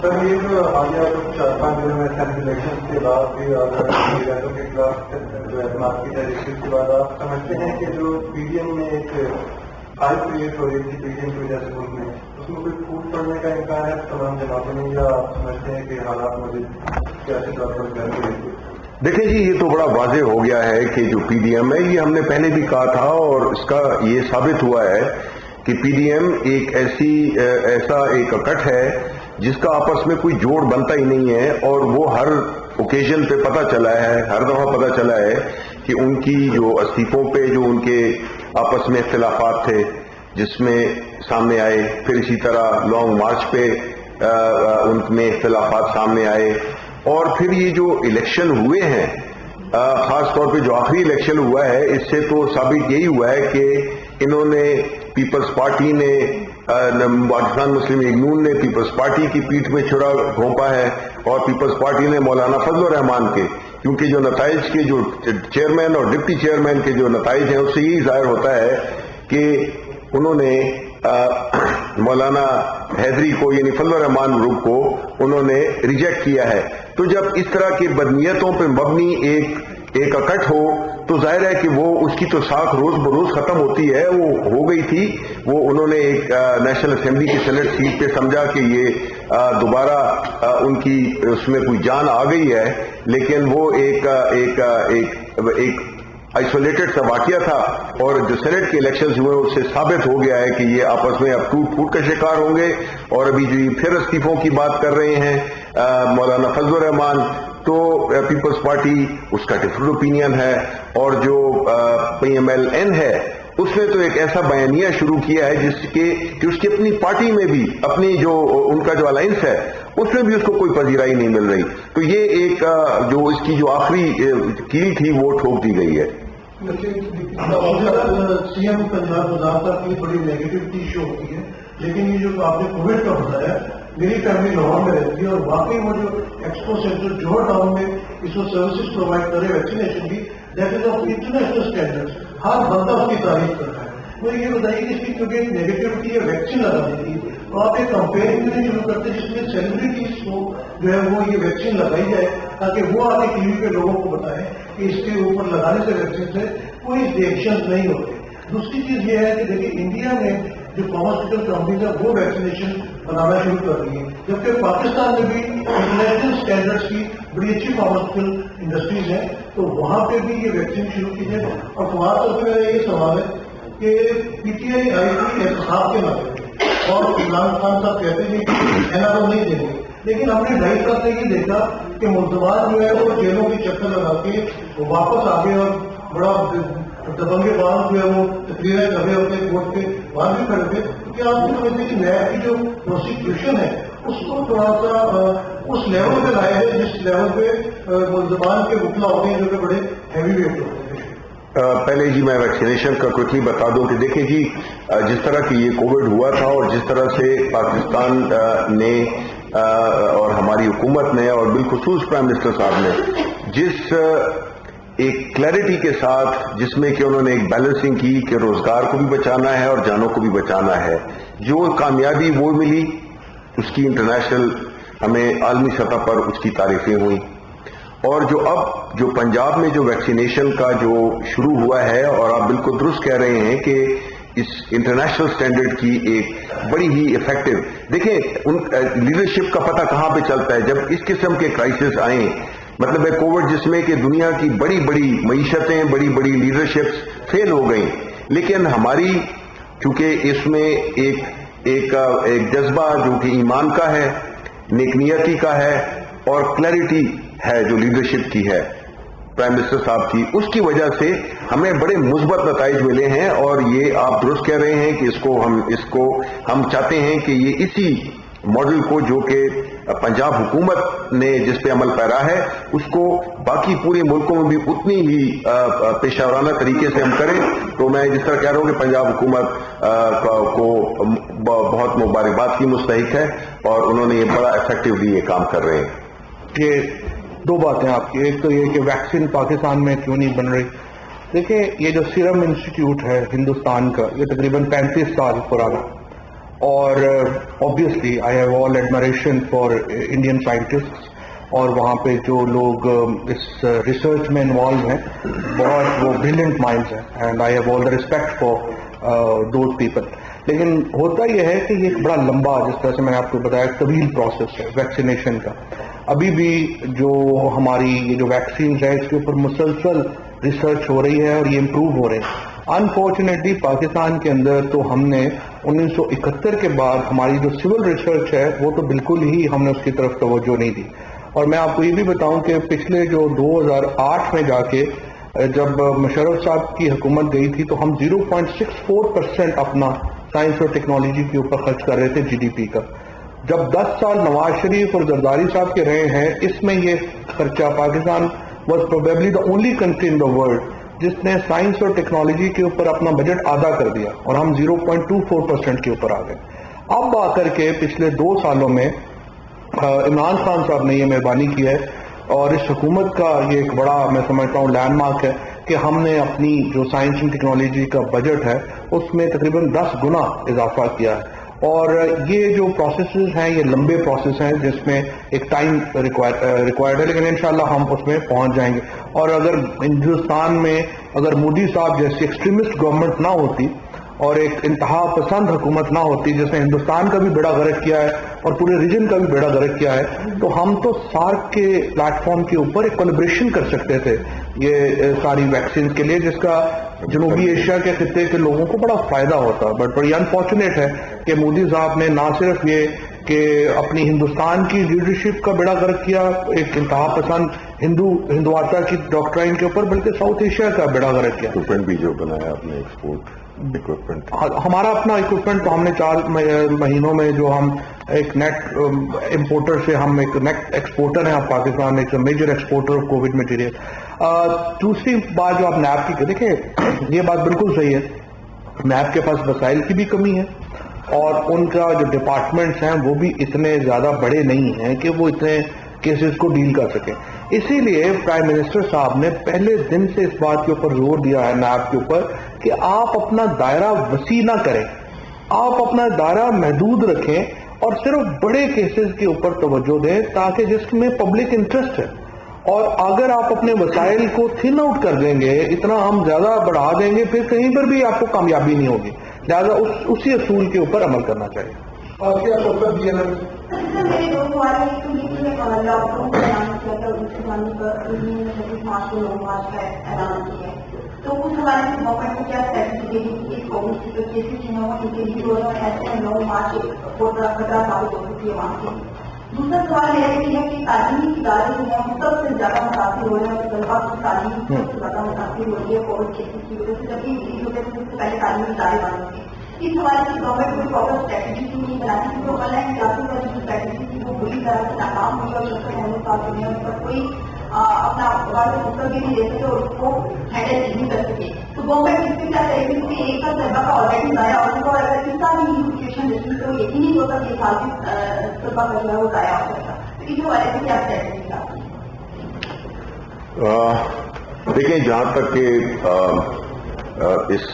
سر یہ جو حالیہ 4-5 دنوں میں الیکشن کے بعد بھی کے خلاف جو اعتماد کی تحریک کے بعد آپ سمجھتے ہیں کہ جو پی ڈی ایم میں ایک ہائی کریٹ ہو رہی تھی پی ڈی ایم کی وجہ سے ملک میں, اس میں کوئی پھوٹ پڑنے کا امکان ہے تمام جماعتوں میں, یا آپ سمجھتے ہیں کہ حالات مجھے سیاسی طور پر گھر کے دیکھیں جی, یہ تو بڑا واضح ہو گیا ہے کہ جو پی ڈی ایم ہے, یہ ہم نے پہلے بھی کہا تھا اور اس کا یہ ثابت ہوا ہے کہ پی ڈی ایم ایک ایسا ایک اکٹ ہے جس کا آپس میں کوئی جوڑ بنتا ہی نہیں ہے. اور وہ ہر اوکیزن پہ پتہ چلا ہے, ہر دفعہ پتہ چلا ہے کہ ان کی جو استعفوں پہ جو ان کے آپس میں اختلافات تھے جس میں سامنے آئے, پھر اسی طرح لانگ مارچ پہ ان میں اختلافات سامنے آئے, اور پھر یہ جو الیکشن ہوئے ہیں, خاص طور پہ جو آخری الیکشن ہوا ہے, اس سے تو ثابت یہی ہوا ہے کہ انہوں نے پیپلز پارٹی نے, پاکستان مسلم لیگ نون نے پیپلز پارٹی کی پیٹھ میں چھڑا گھونپا ہے, اور پیپلز پارٹی نے مولانا فضل الرحمان کے, کیونکہ جو نتائج کے جو چیئرمین اور ڈپٹی چیئرمین کے جو نتائج ہیں اس سے یہی ظاہر ہوتا ہے کہ انہوں نے مولانا حیدری کو یعنی فضل الرحمان گروپ کو انہوں نے ریجیکٹ کیا ہے. تو جب اس طرح کی بدنیتوں پہ مبنی ایک اکٹ ہو تو ظاہر ہے کہ وہ اس کی تو ساکھ روز بروز ختم ہوتی ہے. وہ ہو گئی تھی, وہ انہوں نے ایک نیشنل اسمبلی کی سینٹ سیٹ پہ سمجھا کہ یہ دوبارہ ان کی اس میں کوئی جان آ گئی ہے, لیکن وہ ایک آئسولیٹڈ سا واقعہ تھا. اور جو سینٹ کے الیکشنز ہوئے اس سے ثابت ہو گیا ہے کہ یہ آپس میں اب ٹوٹ پھوٹ کا شکار ہوں گے. اور ابھی جو پھر استعفوں کی بات کر رہے ہیں مولانا فضل الرحمان, تو پیپلز پارٹی اس کا ڈفرنٹ اوپینین ہے, اور جو پی ایم ایل این ہے اس نے تو ایک ایسا بیانیہ شروع کیا ہے جس کے کہ اس کی اپنی پارٹی میں بھی اپنی جو ان کا جو الائنس ہے اس میں بھی اس کو کوئی پذیرائی نہیں مل رہی. تو یہ ایک جو اس کی جو آخری کیل تھی وہ ٹھوک دی گئی ہے. سی ایم پنجاب وزارت کی بڑی نیگیٹیوٹی ایشو ہوتی ہے, لیکن یہ جو آپ نے کووڈ کا بتایا, میری فیملی لاہور میں رہتی ہے, اور واقعی وہ جو ایکسپو سینٹر جوہر ٹاؤن میں اس کو سروسز پرووائڈ کرے ویکسینیشن کی, that is of international standard, ہر بندہ اس کی تعریف کرتا ہے. مجھے یہ بتائیے کہ اس کی کیونکہ نیگیٹیوٹی ہے ویکسین لگانے کی, تو آپ ایک کمپین بھی شروع کرتے جس میں سیلیبریٹیز کو جو ہے وہ یہ ویکسین لگائی جائے, تاکہ وہ آگے ٹی وی پہ لوگوں کو بتائیں کہ اس کے اوپر لگانے سے ویکسین سے کوئی ریئیکشن نہیں ہوتے. دوسری چیز یہ ہے کہ دیکھیے انڈیا میں جو فارماسیوٹیکل کمپنیز ہے وہ ویکسینیشن بنانا شروع کر رہی ہے, جبکہ پاکستان میں بھی انٹرنیشنل اسٹینڈرڈس کی بڑی اچھی فارماسیوٹیکل انڈسٹریز ہیں, تو وہاں پہ بھی یہ ویکسین شروع کی جائے. اور فواد طور پہ میرا یہ سوال ہے کہ پی ٹی آئی آئی تھی احتساب کے نام اور عمران خان صاحب کہتے ہیں کہ اینا تو نہیں دیں گے، لیکن ہم نے 2.5 سال سے یہ دیکھا کہ ملزمان جو ہے وہ جیلوں کے چکر لگا کے وہ واپس آ گئے اور بڑا دبنگے باز جو ہے وہ تقریریں کر رہے ہوتے کورٹ کے باہر بھی کھڑے تھے. کیا آپ کو سمجھتے ہیں کہ نیب کی جو پروسیکیوشن ہے اس کو تھوڑا سا اس لیول پہ لائے ہیں جس لیول پہ ملزمان کے وکلا ہوتے ہیں جو کہ بڑے ہیوی ویٹ ہوتے ہیں؟ پہلے جی میں ویکسینیشن کا کوئکلی بتا دوں کہ دیکھیں جی جس طرح کی یہ کووڈ ہوا تھا اور جس طرح سے پاکستان نے اور ہماری حکومت نے اور بالخصوص پرائم منسٹر صاحب نے جس ایک کلیئرٹی کے ساتھ جس میں کہ انہوں نے ایک بیلنسنگ کی کہ روزگار کو بھی بچانا ہے اور جانوں کو بھی بچانا ہے، جو کامیابی وہ ملی اس کی انٹرنیشنل ہمیں عالمی سطح پر اس کی تعریفیں ہوئیں. اور جو پنجاب میں جو ویکسینیشن کا جو شروع ہوا ہے، اور آپ بالکل درست کہہ رہے ہیں کہ اس انٹرنیشنل سٹینڈرڈ کی ایک بڑی ہی افیکٹو، دیکھیں لیڈرشپ کا پتہ کہاں پہ چلتا ہے جب اس قسم کے کرائسس آئیں، مطلب ہے کووڈ جس میں کہ دنیا کی بڑی بڑی معیشتیں بڑی بڑی لیڈرشپس فیل ہو گئیں، لیکن ہماری چونکہ اس میں ایک جذبہ جو کہ ایمان کا ہے، نیکنیتی کا ہے اور کلیئرٹی ہے جو لیڈرشپ کی ہے پرائم منسٹر صاحب کی، اس کی وجہ سے ہمیں بڑے مثبت نتائج ملے ہیں. اور یہ آپ درست کہہ رہے ہیں کہ اس کو ہم چاہتے ہیں کہ یہ اسی ماڈل کو جو کہ پنجاب حکومت نے جس پہ عمل پیرا ہے اس کو باقی پورے ملکوں میں بھی اتنی ہی پیشہ ورانہ طریقے سے ہم کریں. تو میں جس طرح کہہ رہا ہوں کہ پنجاب حکومت کو بہت مبارکباد کی مستحق ہے اور انہوں نے یہ بڑا افیکٹولی یہ کام کر رہے ہیں. یہ دو باتیں آپ کی، ایک تو یہ کہ ویکسین پاکستان میں کیوں نہیں بن رہی. دیکھیں یہ جو سیرم انسٹیٹیوٹ ہے ہندوستان کا، یہ تقریباً 35 سال پرانا، اور obviously I have all admiration for Indian scientists، اور وہاں پہ جو لوگ اس ریسرچ میں انوالو ہیں بہت وہ بریلینٹ مائنڈز ہیں، and I have all the respect for those people. لیکن ہوتا یہ ہے کہ یہ ایک بڑا لمبا، جس طرح سے میں نے آپ کو بتایا، طویل پروسیس ہے ویکسینیشن کا. ابھی بھی جو ہماری یہ جو ویکسینز ہے اس کے اوپر مسلسل ریسرچ ہو رہی ہے اور یہ امپروو ہو رہے ہیں. انفارچونیٹلی پاکستان کے اندر تو ہم نے 1971 کے بعد ہماری جو سول ریسرچ ہے وہ تو بالکل ہی ہم نے اس کی طرف توجہ نہیں دی. اور میں آپ کو یہ بھی بتاؤں کہ پچھلے جو 2008 میں جا کے جب مشرف صاحب کی حکومت گئی تھی تو ہم 0.64% اپنا سائنس اور ٹیکنالوجی کے اوپر خرچ کر رہے تھے جی ڈی پی کا. جب 10 سال نواز شریف اور زرداری صاحب کے رہے ہیں، اس میں یہ خرچہ، Pakistan was probably the only country in the world جس نے سائنس اور ٹیکنالوجی کے اوپر اپنا بجٹ آدھا کر دیا، اور ہم 0.24% کے اوپر آ گئے. اب آ کر کے پچھلے 2 سالوں میں عمران خان صاحب نے یہ مہربانی کی ہے، اور اس حکومت کا یہ ایک بڑا میں سمجھتا ہوں لینڈ مارک ہے کہ ہم نے اپنی جو سائنس اینڈ ٹیکنالوجی کا بجٹ ہے اس میں تقریباً 10 گنا اضافہ کیا ہے. اور یہ جو پروسیسز ہیں یہ لمبے پروسیس ہیں جس میں ایک ٹائم ریکوائرڈ ہے، لیکن انشاءاللہ ہم اس میں پہنچ جائیں گے. اور اگر ہندوستان میں اگر مودی صاحب جیسی ایکسٹریمسٹ گورنمنٹ نہ ہوتی اور ایک انتہا پسند حکومت نہ ہوتی جس نے ہندوستان کا بھی بیڑا غرق کیا ہے اور پورے ریجن کا بھی بیڑا غرق کیا ہے، تو ہم تو سارک کے پلیٹ فارم کے اوپر ایک کولیبریشن کر سکتے تھے یہ ساری ویکسین کے لیے، جس کا جنوبی ایشیا کے خطے کے لوگوں کو بڑا فائدہ ہوتا. بٹ بڑی انفارچونیٹ ہے کہ مودی صاحب نے نہ صرف یہ کہ اپنی ہندوستان کی لیڈرشپ کا بیڑا غرق کیا ایک انتہا پسند ہندوتا کی ڈاکٹرائن کے اوپر، بلکہ ساؤتھ ایشیا کا بیڑا غرق کیا. اکوپمنٹ بھی جو بنایا آپ نے ایکسپورٹ اکوپمنٹ، ہمارا اپنا اکوپمنٹ تو ہم نے 4 مہینوں میں جو ہم ایک نیٹ امپورٹر سے ہم ایک نیٹ ایکسپورٹر ہیں. پاکستان ایک major exporter of covid material. دوسری بات جو آپ نیب کی دیکھیں، یہ بات بالکل صحیح ہے، نیب کے پاس وسائل کی بھی کمی ہے اور ان کا جو ڈپارٹمنٹس ہیں وہ بھی اتنے زیادہ بڑے نہیں ہیں کہ وہ اتنے کیسز کو ڈیل کر سکیں. اسی لیے پرائم منسٹر صاحب نے پہلے دن سے اس بات کے اوپر زور دیا ہے نیب کے اوپر کہ آپ اپنا دائرہ وسیع نہ کریں، آپ اپنا دائرہ محدود رکھیں اور صرف بڑے کیسز کے اوپر توجہ دیں تاکہ جس میں پبلک انٹرسٹ ہے. اور اگر آپ اپنے وسائل کو تھن آؤٹ کر دیں گے، اتنا ہم زیادہ بڑھا دیں گے، پھر کہیں پر بھی آپ کو کامیابی نہیں ہوگی. لہٰذا اسی اصول کے اوپر عمل کرنا چاہیے. اور کیا سوچ دیا تو اس حوالے سے گورنمنٹ کو کیا اسٹریٹجی دے گی کہ کووڈ کی جو کیسز ہیں وہ ڈیکریز ہو رہے ہیں ایسے لوگ مارچ خطرہ ثابت ہو چکی ہے وہاں سے. دوسرا سوال یہ ہے کہ تعلیمی ادارے جو ہیں وہ سب سے زیادہ متاثر ہو رہے ہیں اور طلبا کی تعلیم سب سے زیادہ متاثر ہو رہی ہے کووڈ کیسز کی وجہ سے. جب بھی ریلیز ہوتے ہیں تو پہلے تعلیمی ادارے بند ہوتے ہیں. اس حوالے سے گورنمنٹ کوئی پراپر اسٹریٹجی کیوں نہیں بناتی کیونکہ آن لائن کلاسز والی جو اسٹریٹجی تھی وہ بری طرح سے ناکام ہوئی اور ڈاکٹر محمود صاحب جو ہے اس پر کوئی اپنا اتر بھی نہیں دے سکے اور اس کو ہینڈل نہیں کر سکے. تو گورنمنٹ اس پہ کیا کرے گی کیونکہ ایک سال طلبا کا آلریڈی ضائع ہو چکا اور اگر اس سال بھی ایجوکیشن رہتی تو یقین نہیں ہوتا کہ سال بھی طلبا کا جو ہے وہ ضائع ہو سکتا. تو اس حوالے سے کیا اسٹریٹجی آتی ہے؟ دیکھیں جہاں تک کہ اس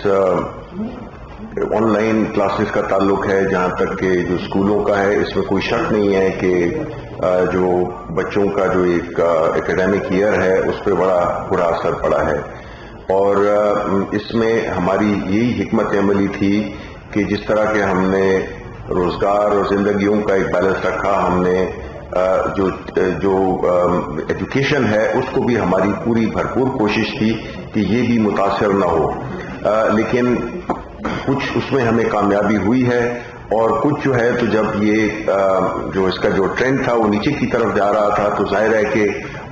آن لائن کلاسز کا تعلق ہے، جہاں تک کہ جو اسکولوں کا ہے، اس میں کوئی شک نہیں ہے کہ جو بچوں کا جو ایک اکیڈیمک ایئر ہے اس پہ بڑا برا اثر پڑا ہے. اور اس میں ہماری یہی حکمت عملی تھی کہ جس طرح کہ ہم نے روزگار اور زندگیوں کا ایک بیلنس رکھا، ہم نے جو ایجوکیشن ہے اس کو بھی ہماری پوری بھرپور کوشش تھی کہ یہ بھی متاثر نہ ہو. لیکن کچھ اس میں ہمیں کامیابی ہوئی ہے اور کچھ جو ہے تو جب یہ جو اس کا جو ٹرینڈ تھا وہ نیچے کی طرف جا رہا تھا تو ظاہر ہے کہ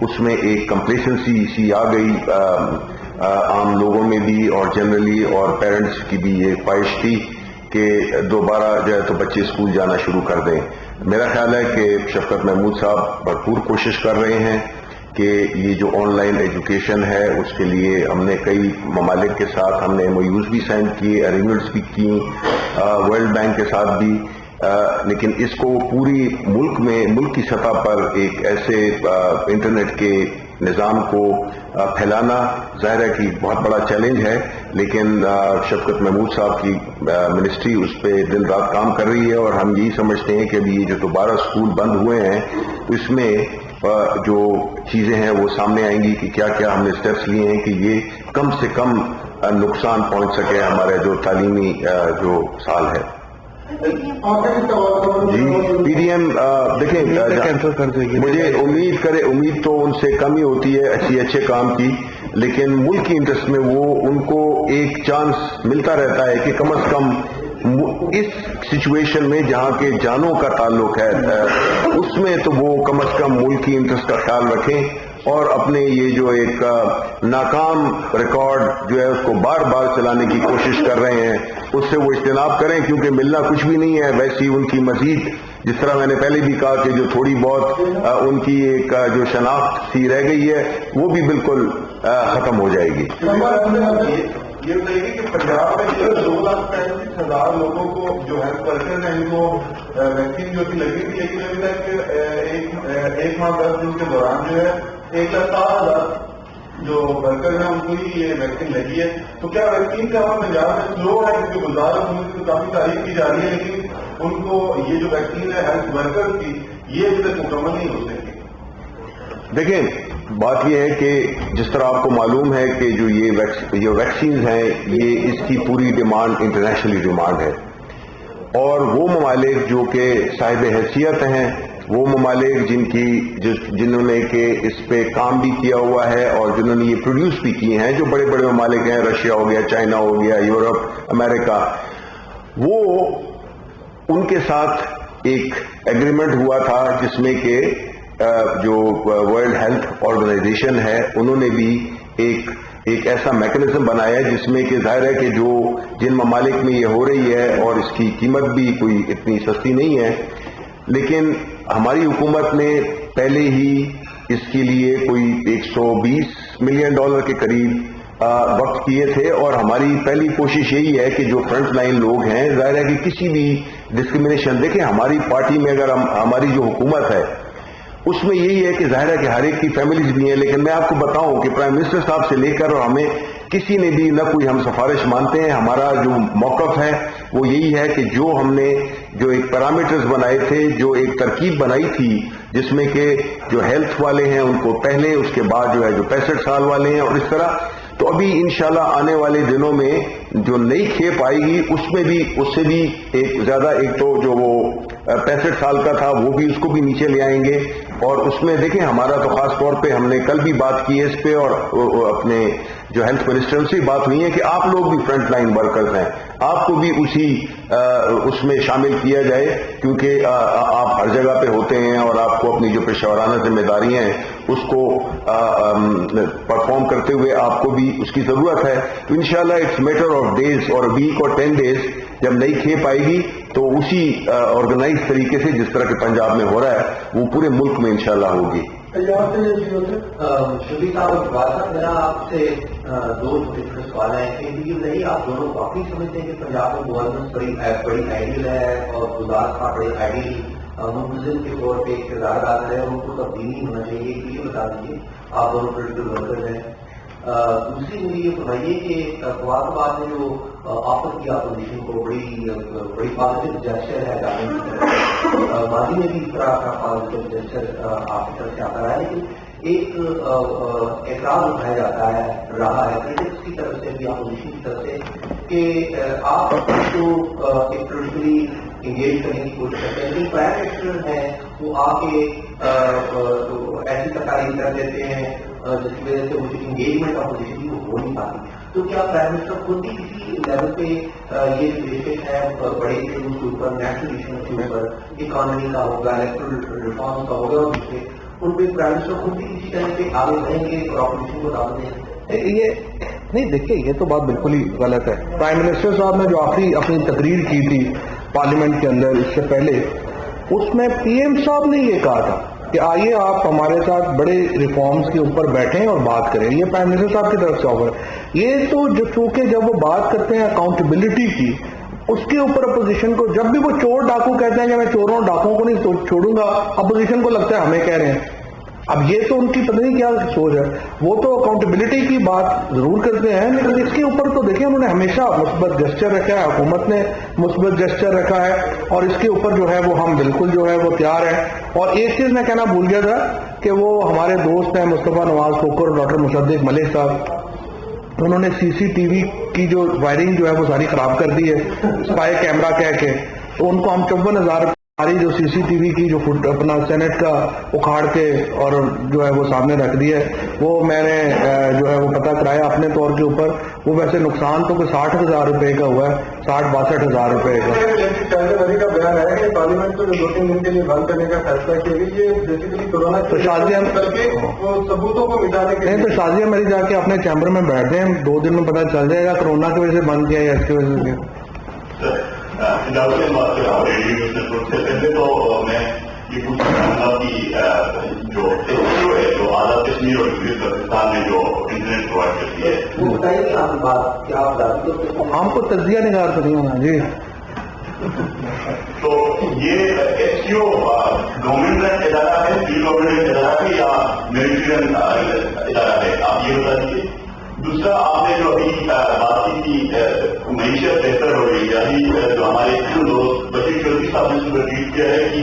اس میں ایک کمپلیسنسی سی آ گئی عام لوگوں میں بھی اور جنرلی، اور پیرنٹس کی بھی یہ خواہش تھی کہ دوبارہ جو ہے تو بچے اسکول جانا شروع کر دیں. میرا خیال ہے کہ شفقت محمود صاحب بھرپور کوشش کر رہے ہیں کہ یہ جو آن لائن ایجوکیشن ہے اس کے لیے ہم نے کئی ممالک کے ساتھ ہم نے MOUs بھی سائن کیے، اگریمنٹس بھی کی، ورلڈ بینک کے ساتھ بھی. لیکن اس کو پوری ملک کی سطح پر ایک ایسے انٹرنیٹ کے نظام کو پھیلانا ظاہر ہے کہ بہت بڑا چیلنج ہے. لیکن شفقت محمود صاحب کی منسٹری اس پہ دن رات کام کر رہی ہے اور ہم یہی سمجھتے ہیں کہ ابھی یہ جو دوبارہ اسکول بند ہوئے ہیں اس میں جو چیزیں ہیں وہ سامنے آئیں گی کہ کیا کیا ہم نے اسٹیپس لیے ہیں کہ یہ کم سے کم نقصان پہنچ سکے ہمارے جو تعلیمی جو سال ہے. جی پی ڈی ایم دیکھیں مجھے امید تو ان سے کم ہی ہوتی ہے اچھے کام کی، لیکن ملک کی انٹرسٹ میں وہ ان کو ایک چانس ملتا رہتا ہے کہ کم از کم اس سچویشن میں جہاں کے جانوں کا تعلق ہے اس میں تو وہ کم از کم ملک کی انٹرسٹ کا خیال رکھیں اور اپنے یہ جو ایک ناکام ریکارڈ جو ہے اس کو بار بار چلانے کی کوشش کر رہے ہیں اس سے وہ اجتناب کریں، کیونکہ ملنا کچھ بھی نہیں ہے. ویسی ان کی مزید جس طرح میں نے پہلے بھی کہا کہ جو تھوڑی بہت ان کی ایک جو شناخت سی رہ گئی ہے وہ بھی بالکل ختم ہو جائے گی. یہ بتائیے کہ پنجاب میں 2,35,000 لوگوں کو جو ہیلتھ ورکر ہیں ان کو ویکسین جو بھی لگی تھی، لیکن ابھی تک ایک ماہ 10 دن کے دوران جو ہے 1,60,000 جو ورکر ہیں ان کو ہی یہ ویکسین لگی ہے. تو کیا ویکسین کا ہمارا پنجاب میں سلو ہے؟ کیونکہ گزارش ان کی کافی تعریف کی جا رہی ہے لیکن ان کو یہ جو ویکسین ہے ہیلتھ ورکر کی یہ ابھی تک مکمل نہیں ہو سکتی. دیکھیں بات یہ ہے کہ جس طرح آپ کو معلوم ہے کہ جو یہ ویکسینز ہیں یہ اس کی پوری ڈیمانڈ انٹرنیشنلی ڈیمانڈ ہے اور وہ ممالک جو کہ صاحب حیثیت ہیں، وہ ممالک جنہوں نے کہ اس پہ کام بھی کیا ہوا ہے اور جنہوں نے یہ پروڈیوس بھی کیے ہیں، جو بڑے بڑے ممالک ہیں، رشیا ہو گیا، چائنا ہو گیا، یورپ، امریکہ، وہ ان کے ساتھ ایک ایگریمنٹ ہوا تھا جس میں کہ جو ورلڈ ہیلتھ آرگنائزیشن ہے انہوں نے بھی ایک ایسا میکنزم بنایا ہے جس میں کہ ظاہر ہے کہ جن ممالک میں یہ ہو رہی ہے اور اس کی قیمت بھی کوئی اتنی سستی نہیں ہے، لیکن ہماری حکومت نے پہلے ہی اس کے لیے کوئی $120 ملین کے قریب وقت کیے تھے اور ہماری پہلی کوشش یہی ہے کہ جو فرنٹ لائن لوگ ہیں، ظاہر ہے کہ کسی بھی ڈسکرمنیشن، دیکھیں ہماری پارٹی میں اگر ہماری جو حکومت ہے اس میں یہی ہے کہ ظاہر ہے کہ ہر ایک کی فیملیز بھی ہیں، لیکن میں آپ کو بتاؤں کہ پرائم منسٹر صاحب سے لے کر اور ہمیں کسی نے بھی نہ کوئی ہم سفارش مانتے ہیں. ہمارا جو موقف ہے وہ یہی ہے کہ جو ہم نے جو ایک پیرامیٹرز بنائے تھے، جو ایک ترکیب بنائی تھی جس میں کہ جو ہیلتھ والے ہیں ان کو پہلے، اس کے بعد جو ہے جو 65 سال والے ہیں اور اس طرح، تو ابھی انشاءاللہ آنے والے دنوں میں جو نئی کھیپ آئے گی اس میں بھی اس سے بھی ایک زیادہ، ایک تو جو وہ 65 سال کا تھا وہ بھی اس کو بھی نیچے لے آئیں گے. اور اس میں دیکھیں ہمارا تو خاص طور پہ ہم نے کل بھی بات کی ہے اس پہ اور اپنے جو ہیلتھ منسٹر سے بات ہوئی ہے کہ آپ لوگ بھی فرنٹ لائن ورکرز ہیں, آپ کو بھی اس میں شامل کیا جائے, کیونکہ آپ ہر جگہ پہ ہوتے ہیں اور آپ کو اپنی جو پیشہ ورانہ ذمہ داریاں ہیں اس کو پرفارم کرتے ہوئے آپ کو بھی اس کی ضرورت ہے. تو انشاءاللہ اٹس میٹر آف ڈیز اور ویک اور 10 days جب نئی کھیپ آئے گی تو اسی آرگنائز طریقے سے جس طرح کہ پنجاب میں ہو رہا ہے وہ پورے ملک میں انشاءاللہ ہوگی. شبیر صاحب میرا آپ سے 2 چھوٹے سوال ہیں کہ یہ نہیں آپ دونوں واقعی سمجھتے ہیں کہ پنجاب میں گورننس بڑی آئیڈیل ہے اور گزار کا بڑے آئیڈیل منتظم کے طور پہ ایک کردار ادا کرے اور ان کو تبدیلی ہونا چاہیے, یہ بتا دیجیے. آپ دونوں پولیٹیکل ورکر ہیں. دوسری مجھے یہ فرمائیے کہ فواد آباد نے جو آفر کیا اپوزیشن کو بڑی پازیٹیو جسچر ہے گورنمنٹ کی طرف, ماضی میں بھی اس طرح کا پازیٹیو جسچر آپ کی طرف سے آتا رہا ہے, لیکن ایک اعتراض اٹھایا جاتا ہے رہا ہے کرٹکس کی طرف سے بھی اپوزیشن کی طرف سے کہ آپ کو ایک پولیٹیکلی انگیج کرنے کی کوشش کرتے ہیں, لیکن پرائم منسٹر ہیں وہ آ کے ایسی تقاریر کر دیتے ہیں جس کی وجہ سے مجھے انگیجمنٹ اپوزیشن کی وہ ہو نہیں پاتی. تو کیا پرائم منسٹر خود بھی کسی لیول پہ یہ ریلیٹڈ ہے بڑے ایشوز کے اوپر, نیشنل ایشوز کے اوپر, اکانومی کا ہوگا, الیکٹرل ریفارمس کا ہوگا, اور دوسرے ان پہ پرائم منسٹر خود بھی کسی طرح سے آگے بڑھیں گے اور اپوزیشن کو دعوت دیں گے؟ یہ نہیں, دیکھیے یہ تو بات بالکل ہی غلط ہے. پرائم منسٹر صاحب نے جو آخری اپنی تقریر کی تھی پارلیمنٹ کے اندر اس سے پہلے, اس میں پی ایم صاحب نے یہ کہا تھا کہ آئیے آپ ہمارے ساتھ بڑے ریفارمز کے اوپر بیٹھیں اور بات کریں. یہ پرائم منسٹر صاحب کی طرف سے آفر ہے. یہ تو جو چونکہ جب وہ بات کرتے ہیں اکاؤنٹیبلٹی کی, اس کے اوپر اپوزیشن کو جب بھی وہ چور ڈاکو کہتے ہیں کہ میں چوروں ڈاکوں کو نہیں چھوڑوں گا, اپوزیشن کو لگتا ہے ہمیں کہہ رہے ہیں. اب یہ تو ان کی پتہ نہیں کیا سوچ ہے, وہ تو اکاؤنٹیبلٹی کی بات ضرور کرتے ہیں, لیکن اس کے اوپر تو دیکھیں انہوں نے ہمیشہ مثبت جسچر رکھا ہے, حکومت نے مثبت جسچر رکھا ہے, اور اس کے اوپر جو ہے وہ ہم بالکل جو ہے وہ تیار ہیں. اور ایک چیز میں کہنا بھول گیا تھا کہ وہ ہمارے دوست ہیں مصطفیٰ نواز کھوکھر اور ڈاکٹر مصدق ملک صاحب, انہوں نے سی سی ٹی وی کی جو وائرنگ جو ہے وہ ساری خراب کر دی ہے اسپائی کیمرہ کہہ کے. تو ان کو ہم 54,000 ہماری جو سی سی ٹی وی کی جو اپنا سینٹ کا اکھاڑ کے اور جو ہے وہ سامنے رکھ دیا ہے, وہ میں نے جو ہے وہ پتہ کرایا اپنے طور کے اوپر. وہ ویسے نقصان تو کوئی 60,000 روپے کا ہوا ہے, 60-62,000 روپے کا. کا بیان ہے کہ پارلیمنٹ کو 2-3 دن کے لیے بند کرنے کا فیصلہ کیا گیا, یہ بیسیکلی کورونا تو شازیہ کر کے ثبوتوں کو مٹانے کے نہیں, تو شازیہ میری جا کے اپنے چیمبر میں بیٹھ جائیں, 2 دن میں پتہ چل جائے گا کورونا کی وجہ سے بند کیا یا اس کی وجہ سے کیا. پہلے تو میں یہ پوچھنا چاہوں گا کہ جو آزاد کشمیر اور پاکستان میں جو انٹرنیٹ پرووائڈ کرتی ہے وہ بتائیے آپ کی بات کیا آپ ہم کو تجزیہ نگار تو نہیں ہونا جی. تو یہ ایس سی او گورنمنٹ کا ادارہ ہے, پری گورنمنٹ ادارہ ہے یا ملٹری ادارہ ہے, آپ یہ بتا دیجیے. دوسرا آپ نے جو ابھی بات کی تھی معیشت بہتر ہو رہی ہے, ابھی جو ہمارے دوست بشیر چودھری صاحب نے صبح ٹویٹ کیا ہے کہ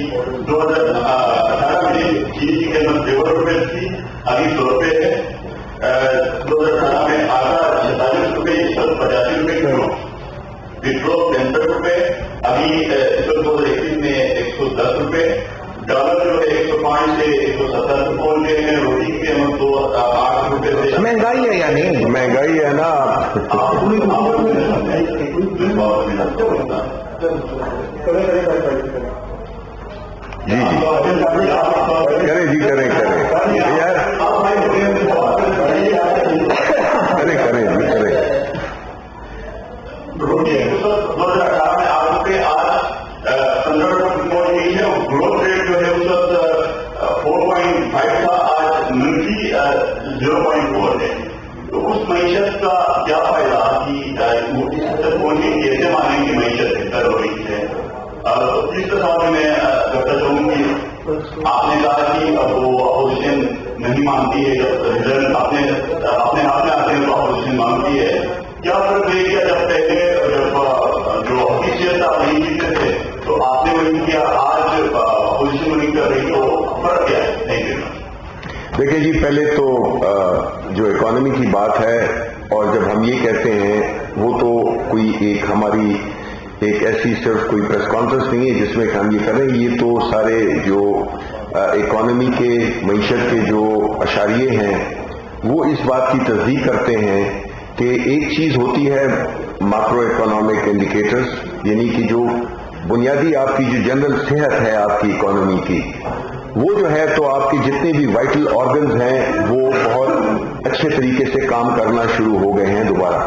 2018 میں چینی کی قیمت 100 روپے تھی, ابھی 100 روپے ہے. 2018 میں آٹا 46 روپے, اس وقت 85 روپے کلو. پیٹرول 65 روپے, ابھی اس وقت 2021 میں 110 روپے. ڈالر جو ہے 105 سے 170 پہنچ گئے ہیں. روٹی کی قیمت 8 روپے سے. مہنگائی ہے یا نہیں, مہنگائی ہے نا. جی کریں جی کریں یار کریں جی کریں. روٹی 2018 میں 8 روپے, آج 15 روپے پہنچ گئی ہے. اور گروتھ ریٹ جو ہے اس وقت 4.5 تھا, آج منفی 0.4 ہے. تو اس معیشت کا کیا فائدہ کہ پہنچی, کیسے مانیں کہ معیشت بہتر ہو رہی ہے. تیسرا سوال میں کرنا چاہوں گی, آپ نے کہا کہ وہ اپوزیشن نہیں مانتی ہے, جب رزلٹ اپنے ہاتھ میں آتے ہیں تو اپوزیشن مانگتی ہے. کیا فرق ہے کیا جب پہلے جب جو حقیقت آپ نہیں جیتے تھے تو آپ نے وہی کیا, آج اپوزیشن وہی کر رہی, تو فرق کیا ہے؟ نہیں دینا. دیکھیں جی, پہلے تو جو اکانومی کی بات ہے, اور جب ہم یہ کہتے ہیں وہ تو کوئی ایک ہماری ایک ایسی صرف کوئی پریس کانفرنس نہیں ہے جس میں کہ ہم یہ کر رہے ہیں. یہ تو سارے جو اکانومی کے معیشت کے جو اشاریے ہیں وہ اس بات کی تصدیق کرتے ہیں کہ ایک چیز ہوتی ہے ماکرو اکنامک انڈیکیٹرز، یعنی کہ جو بنیادی آپ کی جو جنرل صحت ہے آپ کی اکانومی کی، وہ جو ہے تو آپ کی جتنے بھی وائٹل آرگنز ہیں وہ بہت اچھے طریقے سے کام کرنا شروع ہو گئے ہیں دوبارہ۔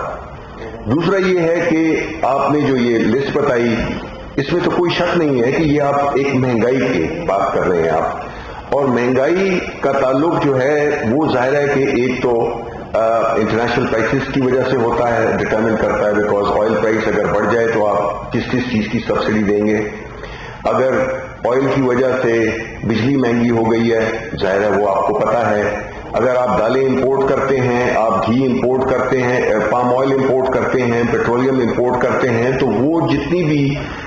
دوسرا یہ ہے کہ آپ نے جو یہ لسٹ بتائی، اس میں تو کوئی شک نہیں ہے کہ یہ آپ ایک مہنگائی کی بات کر رہے ہیں آپ، اور مہنگائی کا تعلق جو ہے وہ ظاہر ہے کہ ایک تو انٹرنیشنل پرائسز کی وجہ سے ہوتا ہے، ڈٹرمن کرتا ہے، بیکاز آئل پرائس اگر بڑھ جائے تو آپ کس چیز کی سبسڈی دیں گے۔ اگر آئل کی وجہ سے بجلی مہنگی ہو گئی ہے، ظاہر ہے وہ آپ کو پتہ ہے۔ اگر آپ دالیں امپورٹ کرتے ہیں، آپ گھی امپورٹ کرتے ہیں، پام آئل امپورٹ کرتے ہیں، پیٹرولیم امپورٹ کرتے ہیں، تو وہ جتنی بھی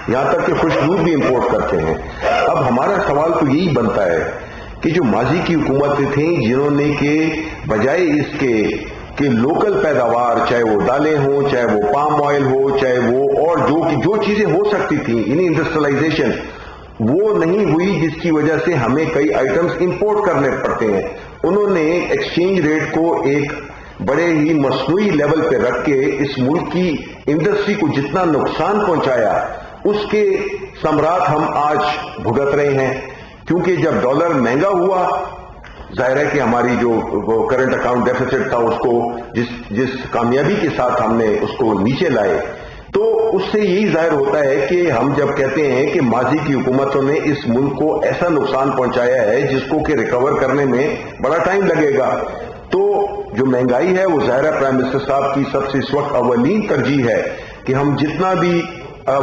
یہاں تک کہ خشک دودھ بھی امپورٹ کرتے ہیں۔ اب ہمارا سوال تو یہی بنتا ہے کہ جو ماضی کی حکومتیں تھیں جنہوں نے کہ بجائے اس کے کہ لوکل پیداوار، چاہے وہ دالیں ہوں، چاہے وہ پام آئل ہو، چاہے وہ اور جو چیزیں ہو سکتی تھیں، یعنی انڈسٹریلائزیشن وہ نہیں ہوئی، جس کی وجہ سے ہمیں کئی آئٹمز امپورٹ کرنے پڑتے ہیں۔ انہوں نے ایکسچینج ریٹ کو ایک بڑے ہی مصنوعی لیول پہ رکھ کے اس ملک کی انڈسٹری کو جتنا نقصان پہنچایا، اس کے ثمرات ہم آج بھگت رہے ہیں۔ کیونکہ جب ڈالر مہنگا ہوا، ظاہر ہے کہ ہماری جو کرنٹ اکاؤنٹ ڈیفیسٹ تھا اس کو جس کامیابی کے ساتھ ہم نے اس کو نیچے لائے، تو اس سے یہی ظاہر ہوتا ہے کہ ہم جب کہتے ہیں کہ ماضی کی حکومتوں نے اس ملک کو ایسا نقصان پہنچایا ہے جس کو کہ ریکور کرنے میں بڑا ٹائم لگے گا، تو جو مہنگائی ہے وہ ظاہر ہے پرائم منسٹر صاحب کی سب سے اس وقت اولین ترجیح ہے کہ ہم جتنا بھی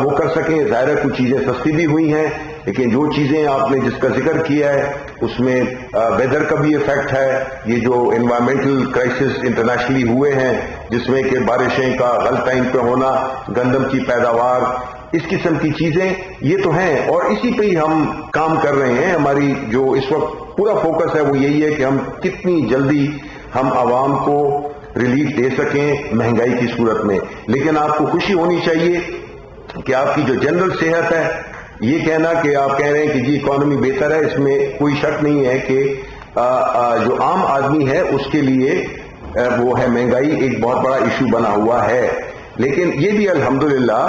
وہ کر سکیں۔ ظاہر ہے کچھ چیزیں سستی بھی ہوئی ہیں، لیکن جو چیزیں آپ نے جس کا ذکر کیا ہے اس میں ویدر کا بھی ایفیکٹ ہے، یہ جو انوائرمنٹل کرائسس انٹرنیشنلی ہوئے ہیں جس میں کہ بارشیں کا غلط ٹائم پہ ہونا، گندم کی پیداوار، اس قسم کی چیزیں یہ تو ہیں، اور اسی پہ ہی ہم کام کر رہے ہیں۔ ہماری جو اس وقت پورا فوکس ہے وہ یہی ہے کہ ہم کتنی جلدی ہم عوام کو ریلیف دے سکیں مہنگائی کی صورت میں۔ لیکن آپ کو خوشی ہونی چاہیے کہ آپ کی جو جنرل صحت ہے، یہ کہنا کہ آپ کہہ رہے ہیں کہ جی اکانومی بہتر ہے، اس میں کوئی شک نہیں ہے کہ جو عام آدمی ہے اس کے لیے وہ ہے مہنگائی ایک بہت بڑا ایشو بنا ہوا ہے۔ لیکن یہ بھی الحمدللہ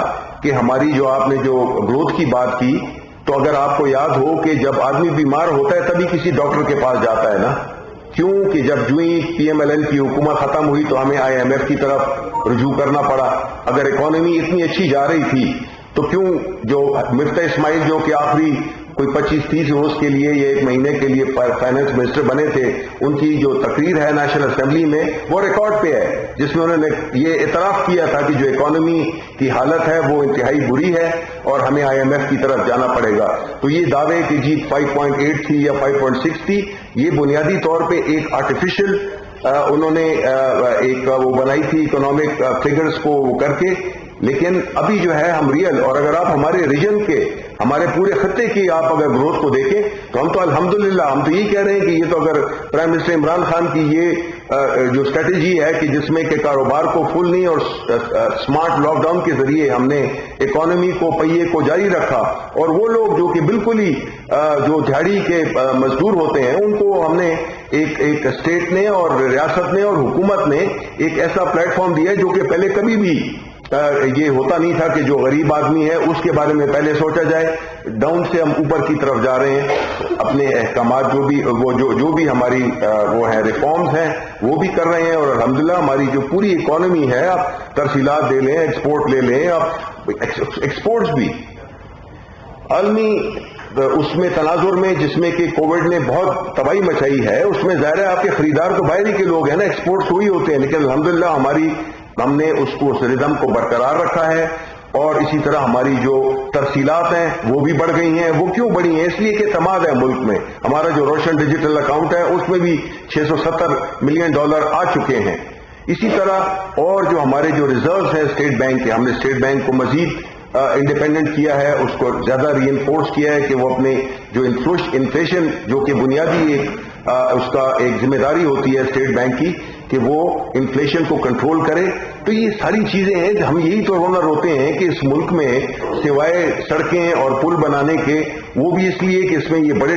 کہ ہماری جو آپ نے جو گروتھ کی بات کی، تو اگر آپ کو یاد ہو کہ جب آدمی بیمار ہوتا ہے تبھی کسی ڈاکٹر کے پاس جاتا ہے نا، کیوں کہ جب جو ہی پی ایم ایل این کی حکومت ختم ہوئی تو ہمیں آئی ایم ایف کی طرف رجوع کرنا پڑا۔ اگر اکانومی اتنی اچھی جا رہی تھی تو کیوں جو مفتاح اسماعیل جو کہ آخری کوئی 25-30 روز کے لیے یا ایک مہینے کے لیے فائنانس منسٹر بنے تھے، ان کی جو تقریر ہے نیشنل اسمبلی میں وہ ریکارڈ پہ ہے، جس میں انہوں نے یہ اعتراف کیا تھا کہ جو اکانومی کی حالت ہے وہ انتہائی بری ہے اور ہمیں آئی ایم ایف کی طرف جانا پڑے گا۔ تو یہ دعوے کہ جی 5.8 تھی یا 5.6 تھی، یہ بنیادی طور پہ ایک آرٹیفیشل انہوں نے ایک وہ بنائی تھی اکنامک فگرز کو کر کے، لیکن ابھی جو ہے ہم ریئل، اور اگر آپ ہمارے ریجن کے ہمارے پورے خطے کی آپ اگر گروتھ کو دیکھیں تو ہم تو الحمدللہ ہم تو یہی کہہ رہے ہیں کہ یہ تو اگر پرائم منسٹر عمران خان کی یہ جو اسٹریٹجی ہے کہ جس میں کہ کاروبار کو فل نہیں اور سمارٹ لاک ڈاؤن کے ذریعے ہم نے اکانومی کو پہیے کو جاری رکھا، اور وہ لوگ جو کہ بالکل ہی جو دھاڑی کے مزدور ہوتے ہیں ان کو ہم نے ایک اسٹیٹ نے اور ریاست نے اور حکومت نے ایک ایسا پلیٹ فارم دیا جو کہ پہلے کبھی بھی یہ ہوتا نہیں تھا کہ جو غریب آدمی ہے اس کے بارے میں پہلے سوچا جائے۔ ڈاؤن سے ہم اوپر کی طرف جا رہے ہیں، اپنے احکامات جو بھی ہماری وہ ہیں ریفارمز ہیں وہ بھی کر رہے ہیں، اور الحمدللہ ہماری جو پوری اکانومی ہے، آپ ترسیلات لے لیں، ایکسپورٹ لے لیں، آپ ایکسپورٹس بھی عالمی اس میں تناظر میں جس میں کہ کووڈ نے بہت تباہی مچائی ہے، اس میں ظاہر ہے آپ کے خریدار تو باہر ہی کے لوگ ہیں نا، ایکسپورٹس وہی ہوتے ہیں، لیکن الحمدللہ ہم نے اس کو اس ردم کو برقرار رکھا ہے، اور اسی طرح ہماری جو ترسیلات ہیں وہ بھی بڑھ گئی ہیں۔ وہ کیوں بڑھی ہیں؟ اس لیے کہ اعتماد ہے ملک میں، ہمارا جو روشن ڈیجیٹل اکاؤنٹ ہے اس میں بھی $670 ملین آ چکے ہیں۔ اسی طرح اور جو ہمارے جو ریزروز ہیں اسٹیٹ بینک کے، ہم نے اسٹیٹ بینک کو مزید انڈیپینڈنٹ کیا ہے، اس کو زیادہ ری انفورس کیا ہے کہ وہ اپنے جو انفلیشن جو کہ بنیادی ایک اس کا ایک ذمہ داری ہوتی ہے اسٹیٹ بینک کی کہ وہ انفلیشن کو کنٹرول کرے۔ تو یہ ساری چیزیں ہیں، ہم یہی تو رونا روتے ہیں کہ اس ملک میں سوائے سڑکیں اور پل بنانے کے، وہ بھی اس لیے کہ اس میں یہ بڑے